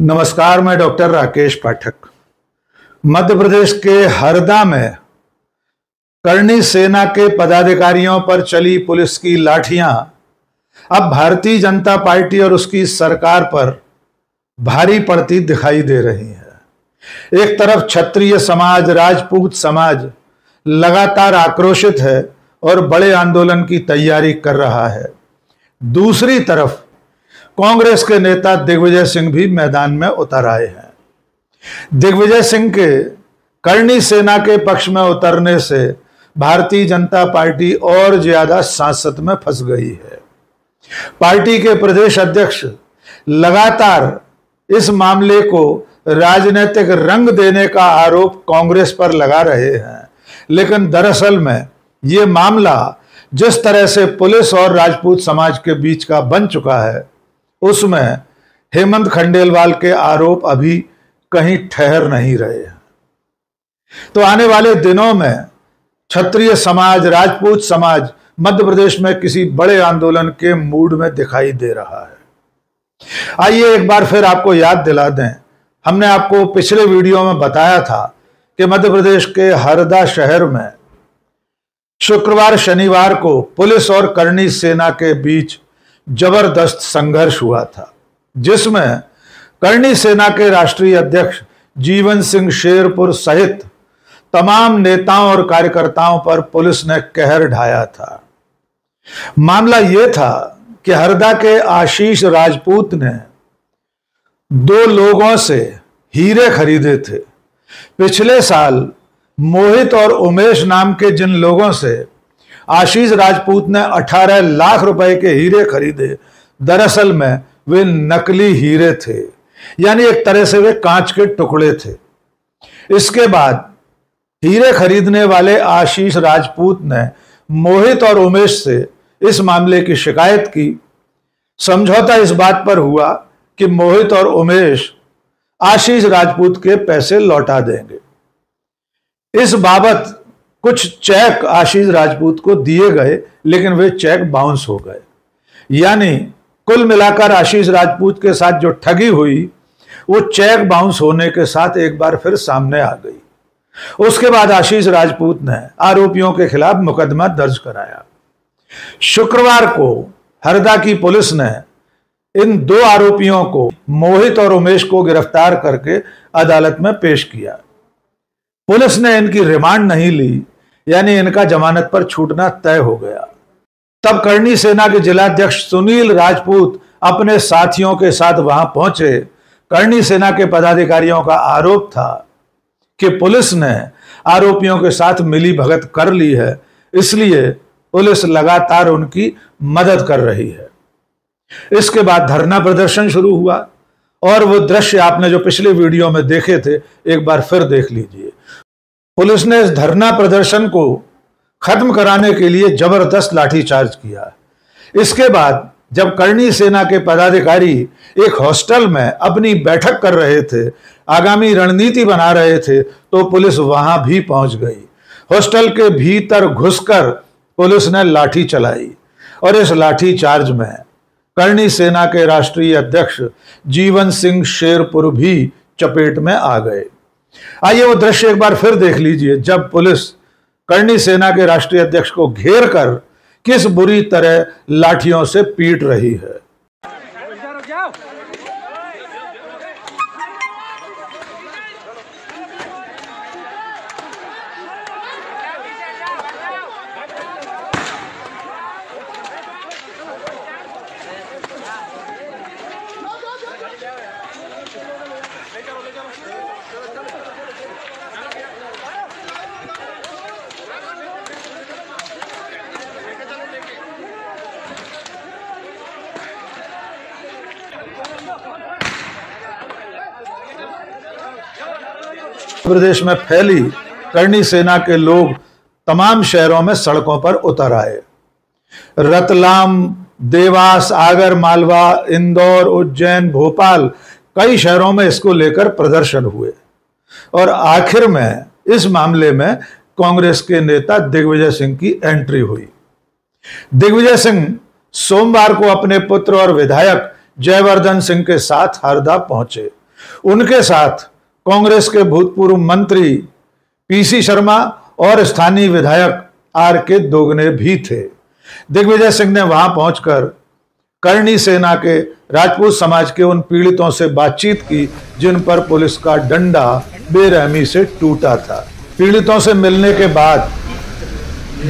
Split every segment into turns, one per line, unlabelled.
नमस्कार, मैं डॉक्टर राकेश पाठक। मध्य प्रदेश के हरदा में करणी सेना के पदाधिकारियों पर चली पुलिस की लाठियां अब भारतीय जनता पार्टी और उसकी सरकार पर भारी पड़ती दिखाई दे रही है। एक तरफ क्षत्रिय समाज, राजपूत समाज लगातार आक्रोशित है और बड़े आंदोलन की तैयारी कर रहा है। दूसरी तरफ कांग्रेस के नेता दिग्विजय सिंह भी मैदान में उतर आए हैं। दिग्विजय सिंह के करणी सेना के पक्ष में उतरने से भारतीय जनता पार्टी और ज्यादा सांसत में फंस गई है। पार्टी के प्रदेश अध्यक्ष लगातार इस मामले को राजनीतिक रंग देने का आरोप कांग्रेस पर लगा रहे हैं, लेकिन दरअसल में ये मामला जिस तरह से पुलिस और राजपूत समाज के बीच का बन चुका है, उसमें हेमंत खंडेलवाल के आरोप अभी कहीं ठहर नहीं रहे हैं। तो आने वाले दिनों में क्षत्रिय समाज, राजपूत समाज मध्य प्रदेश में किसी बड़े आंदोलन के मूड में दिखाई दे रहा है। आइए एक बार फिर आपको याद दिला दें, हमने आपको पिछले वीडियो में बताया था कि मध्य प्रदेश के हरदा शहर में शुक्रवार शनिवार को पुलिस और करणी सेना के बीच जबरदस्त संघर्ष हुआ था, जिसमें करणी सेना के राष्ट्रीय अध्यक्ष जीवन सिंह शेरपुर सहित तमाम नेताओं और कार्यकर्ताओं पर पुलिस ने कहर ढाया था। मामला यह था कि हरदा के आशीष राजपूत ने दो लोगों से हीरे खरीदे थे। पिछले साल मोहित और उमेश नाम के जिन लोगों से आशीष राजपूत ने 18 लाख रुपए के हीरे खरीदे, दरअसल में वे नकली हीरे थे, यानी एक तरह से वे कांच के टुकड़े थे। इसके बाद हीरे खरीदने वाले आशीष राजपूत ने मोहित और उमेश से इस मामले की शिकायत की। समझौता इस बात पर हुआ कि मोहित और उमेश आशीष राजपूत के पैसे लौटा देंगे। इस बाबत कुछ चेक आशीष राजपूत को दिए गए, लेकिन वे चेक बाउंस हो गए। यानी कुल मिलाकर आशीष राजपूत के साथ जो ठगी हुई, वो चेक बाउंस होने के साथ एक बार फिर सामने आ गई। उसके बाद आशीष राजपूत ने आरोपियों के खिलाफ मुकदमा दर्ज कराया। शुक्रवार को हरदा की पुलिस ने इन दो आरोपियों को, मोहित और उमेश को गिरफ्तार करके अदालत में पेश किया। पुलिस ने इनकी रिमांड नहीं ली, यानी इनका जमानत पर छूटना तय हो गया। तब करणी सेना के जिलाध्यक्ष सुनील राजपूत अपने साथियों के साथ वहां पहुंचे। करणी सेना के पदाधिकारियों का आरोप था कि पुलिस ने आरोपियों के साथ मिली भगत कर ली है, इसलिए पुलिस लगातार उनकी मदद कर रही है। इसके बाद धरना प्रदर्शन शुरू हुआ और वो दृश्य आपने जो पिछले वीडियो में देखे थे, एक बार फिर देख लीजिए। पुलिस ने इस धरना प्रदर्शन को खत्म कराने के लिए जबरदस्त लाठीचार्ज किया। इसके बाद जब करणी सेना के पदाधिकारी एक हॉस्टल में अपनी बैठक कर रहे थे, आगामी रणनीति बना रहे थे, तो पुलिस वहां भी पहुंच गई। हॉस्टल के भीतर घुसकर पुलिस ने लाठी चलाई और इस लाठीचार्ज में करणी सेना के राष्ट्रीय अध्यक्ष जीवन सिंह शेरपुर भी चपेट में आ गए। आइए वो दृश्य एक बार फिर देख लीजिए, जब पुलिस करणी सेना के राष्ट्रीय अध्यक्ष को घेर कर किस बुरी तरह लाठियों से पीट रही है। प्रदेश में फैली करणी सेना के लोग तमाम शहरों में सड़कों पर उतर आए। रतलाम, देवास, आगर मालवा, इंदौर, उज्जैन, भोपाल, कई शहरों में इसको लेकर प्रदर्शन हुए और आखिर में इस मामले में कांग्रेस के नेता दिग्विजय सिंह की एंट्री हुई। दिग्विजय सिंह सोमवार को अपने पुत्र और विधायक जयवर्धन सिंह के साथ हरदा पहुंचे उनके साथ कांग्रेस के भूतपूर्व मंत्री पीसी शर्मा और स्थानीय विधायक आर.के. दोगने भी थे। दिग्विजय सिंह ने वहां पहुंचकर करणी सेना के राजपूत समाज के उन पीड़ितों से बातचीत की जिन पर पुलिस का डंडा बेरहमी से टूटा था। पीड़ितों से मिलने के बाद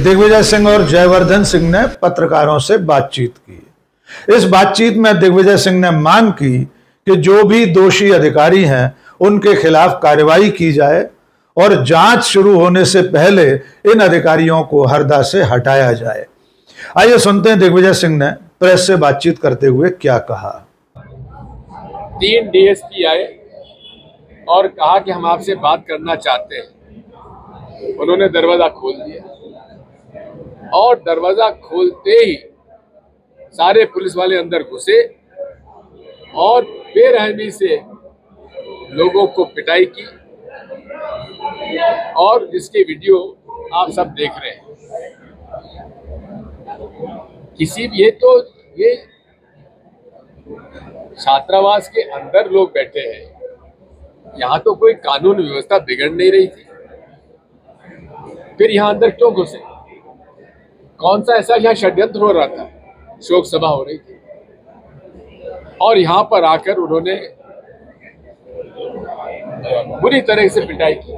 दिग्विजय सिंह और जयवर्धन सिंह ने पत्रकारों से बातचीत की। इस बातचीत में दिग्विजय सिंह ने मांग की कि जो भी दोषी अधिकारी हैं उनके खिलाफ कार्रवाई की जाए और जांच शुरू होने से पहले इन अधिकारियों को हरदा से हटाया जाए। आइए सुनते हैं दिग्विजय सिंह ने प्रेस से बातचीत करते हुए क्या कहा।
3 डीएसपी आए और कहा कि हम आपसे बात करना चाहते हैं। उन्होंने दरवाजा खोल दिया और दरवाजा खोलते ही सारे पुलिस वाले अंदर घुसे और बेरहमी से लोगों को पिटाई की और जिसकी वीडियो आप सब देख रहे हैं। ये छात्रावास के अंदर लोग बैठे हैं, यहाँ तो कोई कानून व्यवस्था बिगड़ नहीं रही थी, फिर यहाँ अंदर क्यों घुसे? कौन सा ऐसा यहाँ षड्यंत्र हो रहा था? शोक सभा हो रही थी और यहाँ पर आकर उन्होंने बुरी तरह से पिटाई की।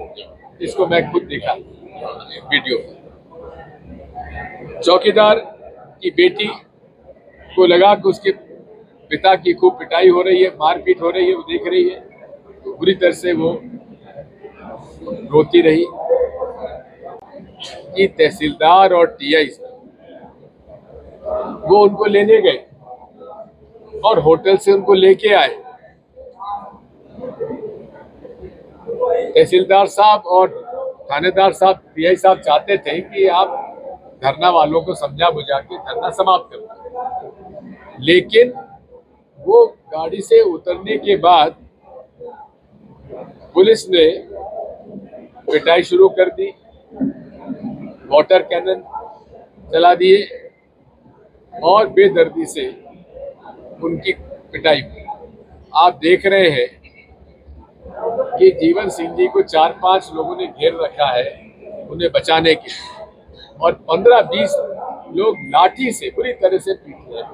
इसको मैं खुद देखा वीडियो। चौकीदार की बेटी को लगा कि उसके पिता की खूब पिटाई हो रही है, मारपीट हो रही है, वो देख रही है, तो बुरी तरह से वो रोती रही कि तहसीलदार और टीआई वो उनको लेने गए और होटल से उनको लेके आए। तहसीलदार साहब और थानेदार साहब, टीआई साहब चाहते थे कि आप धरना वालों को समझा बुझा के धरना समाप्त कर दो, लेकिन वो गाड़ी से उतरने के बाद पुलिस ने पिटाई शुरू कर दी, वाटर कैनन चला दिए और बेदर्दी से उनकी पिटाई की। आप देख रहे हैं कि जीवन सिंह जी को 4-5 लोगों ने घेर रखा है उन्हें बचाने के, और 15-20 लोग लाठी से बुरी तरह से पीट रहे हैं।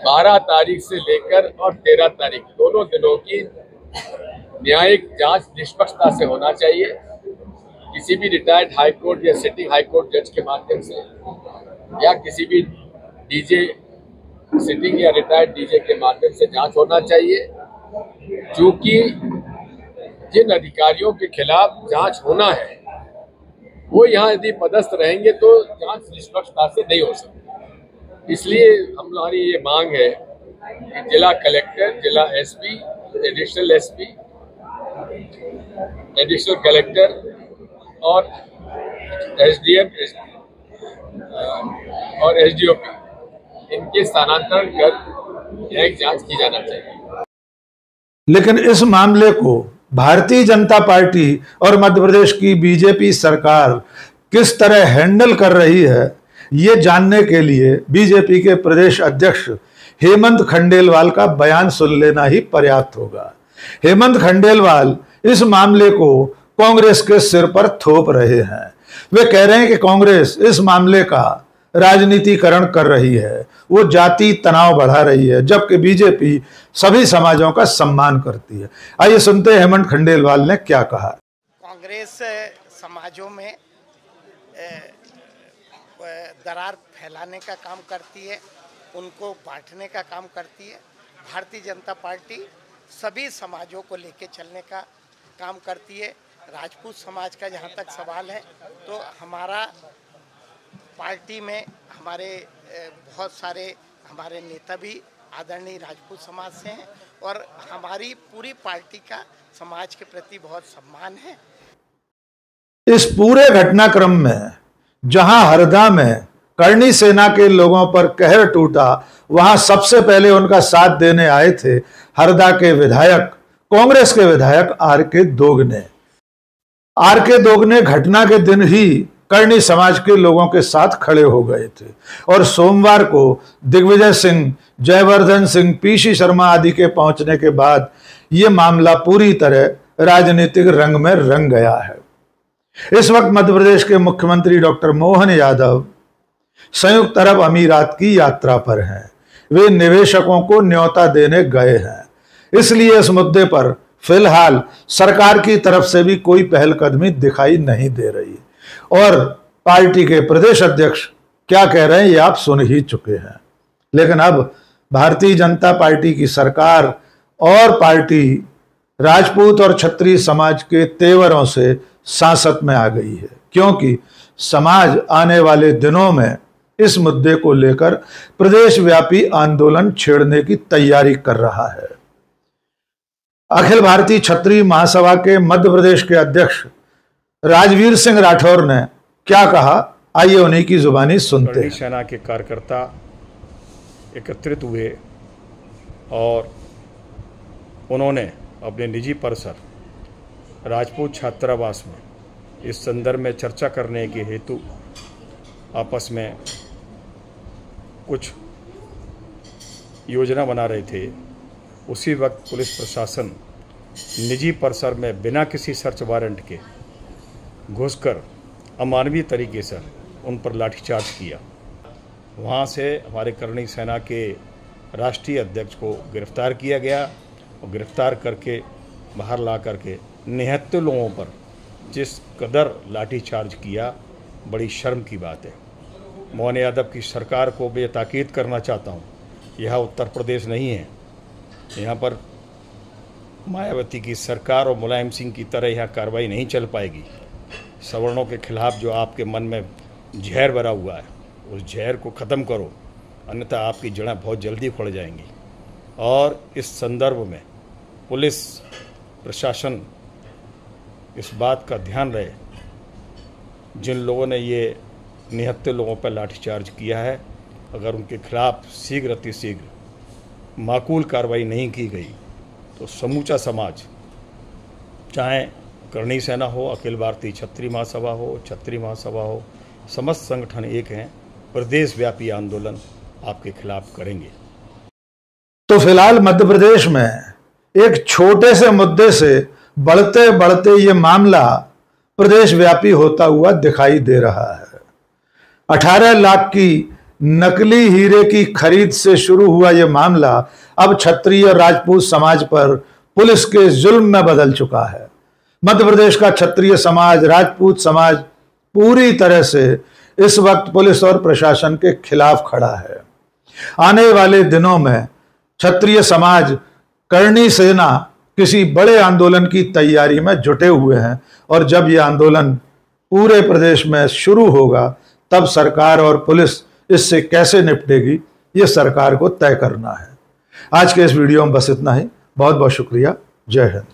12 तारीख से लेकर और 13 तारीख दोनों दिनों की न्यायिक जांच निष्पक्षता से होना चाहिए। किसी भी रिटायर्ड हाई कोर्ट या सिटिंग हाई कोर्ट जज के माध्यम से या किसी भी डीजे सिटिंग या रिटायर्ड डीजे के माध्यम से जांच होना चाहिए, क्योंकि जिन अधिकारियों के खिलाफ जांच होना है वो यहाँ यदि पदस्थ रहेंगे तो जांच निष्पक्षता से नहीं हो सकती। इसलिए हमारी ये मांग है कि जिला कलेक्टर, जिला SP, additional SP, additional collector और एसडीएम और एसडीओपी इनके स्थानांतरण कर न्यायिक जांच की जाना चाहिए।
लेकिन इस मामले को भारतीय जनता पार्टी और मध्य प्रदेश की बीजेपी सरकार किस तरह हैंडल कर रही है, ये जानने के लिए बीजेपी के प्रदेश अध्यक्ष हेमंत खंडेलवाल का बयान सुन लेना ही पर्याप्त होगा। हेमंत खंडेलवाल इस मामले को कांग्रेस के सिर पर थोप रहे हैं। वे कह रहे हैं कि कांग्रेस इस मामले का राजनीतिकरण कर रही है, वो जाति तनाव बढ़ा रही है, जबकि बीजेपी सभी समाजों का सम्मान करती है। आइए सुनते हैं हेमंत खंडेलवाल ने क्या कहा।
कांग्रेस समाजों में दरार फैलाने का काम करती है, उनको बांटने का काम करती है। भारतीय जनता पार्टी सभी समाजों को लेके चलने का काम करती है। राजपूत समाज का जहाँ तक सवाल है तो हमारा पार्टी में हमारे बहुत सारे हमारे नेता भी आदरणीय राजपूत समाज से हैं और हमारी पूरी पार्टी का समाज के प्रति बहुत सम्मान है।
इस पूरे घटनाक्रम में जहां हरदा में करणी सेना के लोगों पर कहर टूटा, वहां सबसे पहले उनका साथ देने आए थे हरदा के विधायक, कांग्रेस के विधायक आर.के. दोगने। आर.के. दोगने घटना के दिन ही करणी समाज के लोगों के साथ खड़े हो गए थे और सोमवार को दिग्विजय सिंह, जयवर्धन सिंह, पीसी शर्मा आदि के पहुंचने के बाद ये मामला पूरी तरह राजनीतिक रंग में रंग गया है। इस वक्त मध्य प्रदेश के मुख्यमंत्री डॉक्टर मोहन यादव संयुक्त अरब अमीरात की यात्रा पर हैं। वे निवेशकों को न्योता देने गए हैं, इसलिए इस मुद्दे पर फिलहाल सरकार की तरफ से भी कोई पहलकदमी दिखाई नहीं दे रही। और पार्टी के प्रदेश अध्यक्ष क्या कह रहे हैं ये आप सुन ही चुके हैं। लेकिन अब भारतीय जनता पार्टी की सरकार और पार्टी राजपूत और क्षत्रिय समाज के तेवरों से सांसत में आ गई है, क्योंकि समाज आने वाले दिनों में इस मुद्दे को लेकर प्रदेश व्यापी आंदोलन छेड़ने की तैयारी कर रहा है। अखिल भारतीय क्षत्रिय महासभा के मध्य प्रदेश के अध्यक्ष राजवीर सिंह राठौर ने क्या कहा, आइए उन्हीं की जुबानी सुनते हैं।
सेना के कार्यकर्ता एकत्रित हुए और उन्होंने अपने निजी परिसर राजपूत छात्रावास में इस संदर्भ में चर्चा करने के हेतु आपस में कुछ योजना बना रहे थे। उसी वक्त पुलिस प्रशासन निजी परिसर में बिना किसी सर्च वारंट के घुसकर अमानवीय तरीके से उन पर लाठीचार्ज किया। वहाँ से हमारे करणी सेना के राष्ट्रीय अध्यक्ष को गिरफ्तार किया गया और गिरफ्तार करके बाहर ला करके निहत्थे लोगों पर जिस कदर लाठीचार्ज किया, बड़ी शर्म की बात है। मोहन यादव की सरकार को मैं ताकीद करना चाहता हूँ, यह उत्तर प्रदेश नहीं है। यहाँ पर मायावती की सरकार और मुलायम सिंह की तरह यहाँ कार्रवाई नहीं चल पाएगी। सवर्णों के खिलाफ जो आपके मन में जहर भरा हुआ है, उस जहर को ख़त्म करो, अन्यथा आपकी जड़ें बहुत जल्दी उखड़ जाएंगी। और इस संदर्भ में पुलिस प्रशासन इस बात का ध्यान रहे, जिन लोगों ने ये निहत्थे लोगों पर लाठीचार्ज किया है, अगर उनके खिलाफ शीघ्र अतिशीघ्र माकूल कार्रवाई नहीं की गई तो समूचा समाज, चाहे करणी सेना हो, अखिल भारतीय क्षत्रिय महासभा हो, क्षत्रिय महासभा हो, समस्त संगठन एक हैं, प्रदेश व्यापी आंदोलन आपके खिलाफ करेंगे।
तो फिलहाल मध्य प्रदेश में एक छोटे से मुद्दे से बढ़ते बढ़ते ये मामला प्रदेश व्यापी होता हुआ दिखाई दे रहा है। 18 लाख की नकली हीरे की खरीद से शुरू हुआ यह मामला अब क्षत्रिय और राजपूत समाज पर पुलिस के जुल्म में बदल चुका है। मध्य प्रदेश का क्षत्रिय समाज, राजपूत समाज पूरी तरह से इस वक्त पुलिस और प्रशासन के खिलाफ खड़ा है। आने वाले दिनों में क्षत्रिय समाज, करणी सेना किसी बड़े आंदोलन की तैयारी में जुटे हुए हैं और जब यह आंदोलन पूरे प्रदेश में शुरू होगा तब सरकार और पुलिस इससे कैसे निपटेगी ये सरकार को तय करना है। आज के इस वीडियो में बस इतना ही। बहुत बहुत शुक्रिया। जय हिंद।